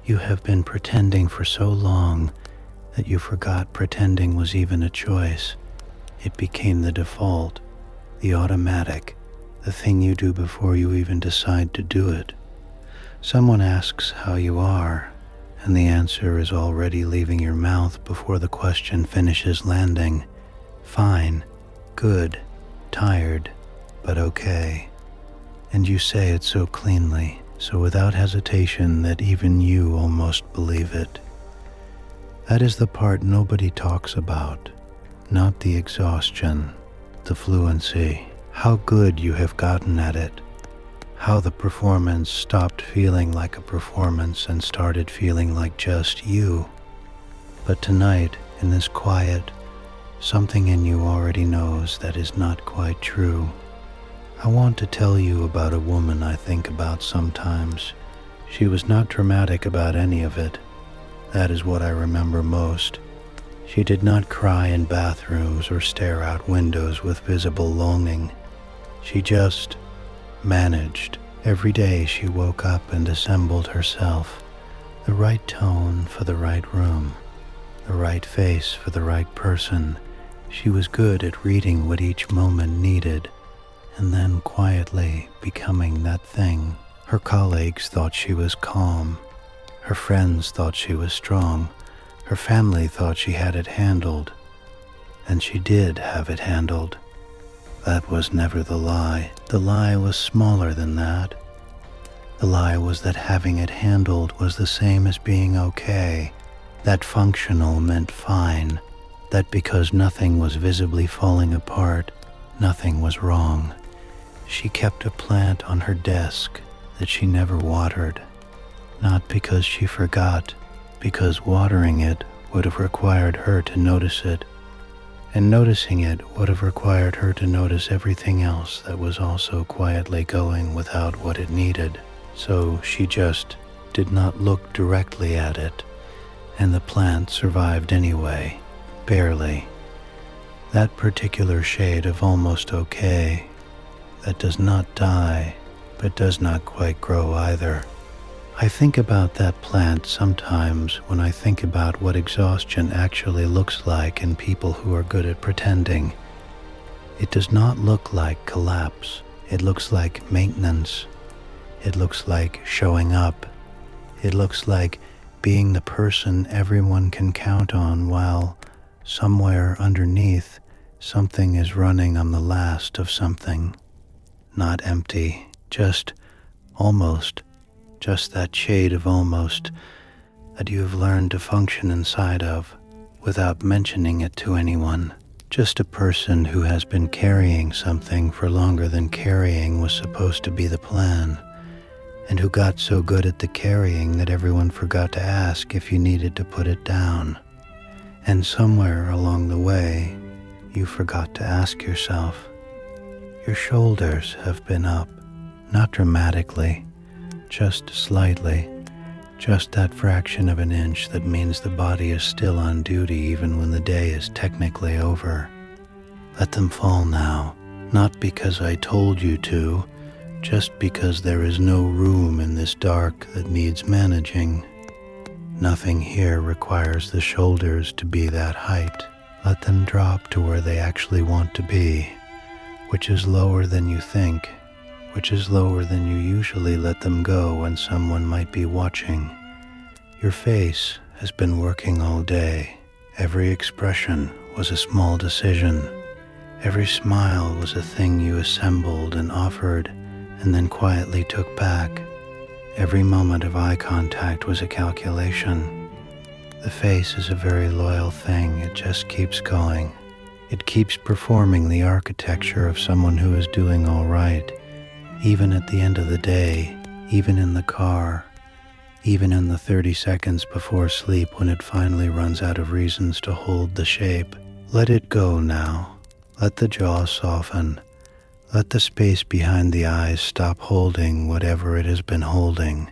You have been pretending for so long that you forgot pretending was even a choice. It became the default, the automatic, the thing you do before you even decide to do it. Someone asks how you are, and the answer is already leaving your mouth before the question finishes landing. Fine, good, tired, but okay. And you say it so cleanly, so without hesitation that even you almost believe it. That is the part nobody talks about, not the exhaustion, the fluency, how good you have gotten at it, how the performance stopped feeling like a performance and started feeling like just you. But tonight, in this quiet, something in you already knows that is not quite true. I want to tell you about a woman I think about sometimes. She was not dramatic about any of it. That is what I remember most. She did not cry in bathrooms or stare out windows with visible longing. She just managed. Every day she woke up and assembled herself. The right tone for the right room. The right face for the right person. She was good at reading what each moment needed, and then quietly becoming that thing. Her colleagues thought she was calm. Her friends thought she was strong. Her family thought she had it handled. And she did have it handled. That was never the lie. The lie was smaller than that. The lie was that having it handled was the same as being okay. That functional meant fine. That because nothing was visibly falling apart, nothing was wrong. She kept a plant on her desk that she never watered, not because she forgot, because watering it would have required her to notice it, and noticing it would have required her to notice everything else that was also quietly going without what it needed. So she just did not look directly at it, and the plant survived anyway, barely. That particular shade of almost okay, that does not die, but does not quite grow either. I think about that plant sometimes when I think about what exhaustion actually looks like in people who are good at pretending. It does not look like collapse. It looks like maintenance. It looks like showing up. It looks like being the person everyone can count on while somewhere underneath something is running on the last of something. Not empty, just almost, just that shade of almost that you have learned to function inside of without mentioning it to anyone. Just a person who has been carrying something for longer than carrying was supposed to be the plan, and who got so good at the carrying that everyone forgot to ask if you needed to put it down. And somewhere along the way, you forgot to ask yourself, your shoulders have been up, not dramatically, just slightly, just that fraction of an inch that means the body is still on duty even when the day is technically over. Let them fall now, not because I told you to, just because there is no room in this dark that needs managing. Nothing here requires the shoulders to be that height. Let them drop to where they actually want to be, which is lower than you think, which is lower than you usually let them go when someone might be watching. Your face has been working all day. Every expression was a small decision. Every smile was a thing you assembled and offered and then quietly took back. Every moment of eye contact was a calculation. The face is a very loyal thing. It just keeps going. It keeps performing the architecture of someone who is doing all right, even at the end of the day, even in the car, even in the 30 seconds before sleep when it finally runs out of reasons to hold the shape. Let it go now. Let the jaw soften. Let the space behind the eyes stop holding whatever it has been holding.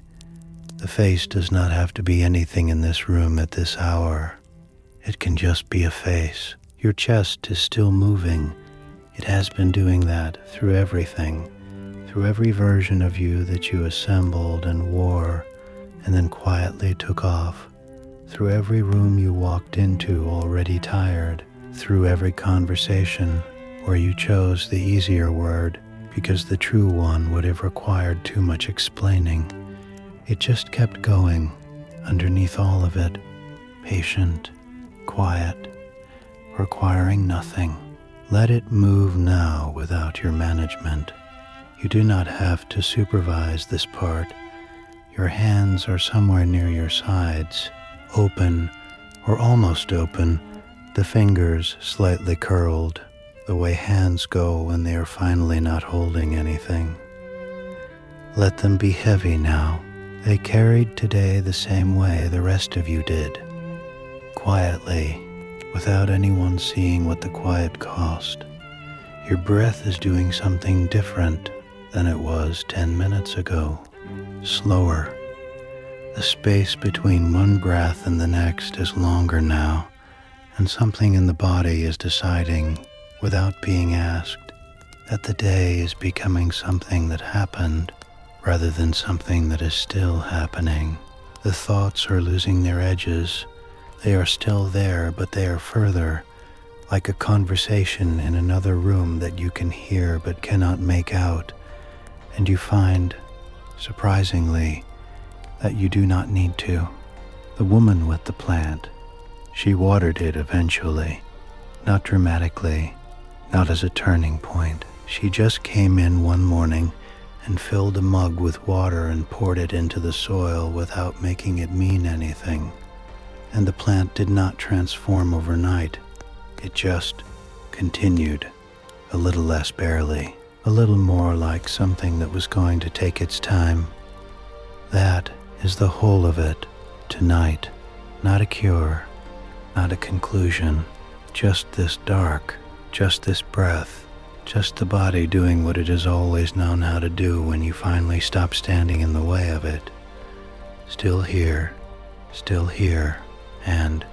The face does not have to be anything in this room at this hour. It can just be a face. Your chest is still moving. It has been doing that through everything, through every version of you that you assembled and wore and then quietly took off. Through every room you walked into already tired, through every conversation where you chose the easier word because the true one would have required too much explaining. It just kept going underneath all of it, patient, quiet, requiring nothing. Let it move now without your management. You do not have to supervise this part. Your hands are somewhere near your sides, open or almost open, the fingers slightly curled, the way hands go when they are finally not holding anything. Let them be heavy now. They carried today the same way the rest of you did, quietly, without anyone seeing what the quiet cost. Your breath is doing something different than it was 10 minutes ago. Slower. The space between one breath and the next is longer now, and something in the body is deciding, without being asked, that the day is becoming something that happened rather than something that is still happening. The thoughts are losing their edges. They are still there, but they are further, like a conversation in another room that you can hear but cannot make out, and you find, surprisingly, that you do not need to. The woman with the plant, she watered it eventually, not dramatically, not as a turning point. She just came in one morning and filled a mug with water and poured it into the soil without making it mean anything. And the plant did not transform overnight. It just continued, a little less barely, a little more like something that was going to take its time. That is the whole of it, tonight. Not a cure, not a conclusion, just this dark, just this breath, just the body doing what it has always known how to do when you finally stop standing in the way of it. Still here, and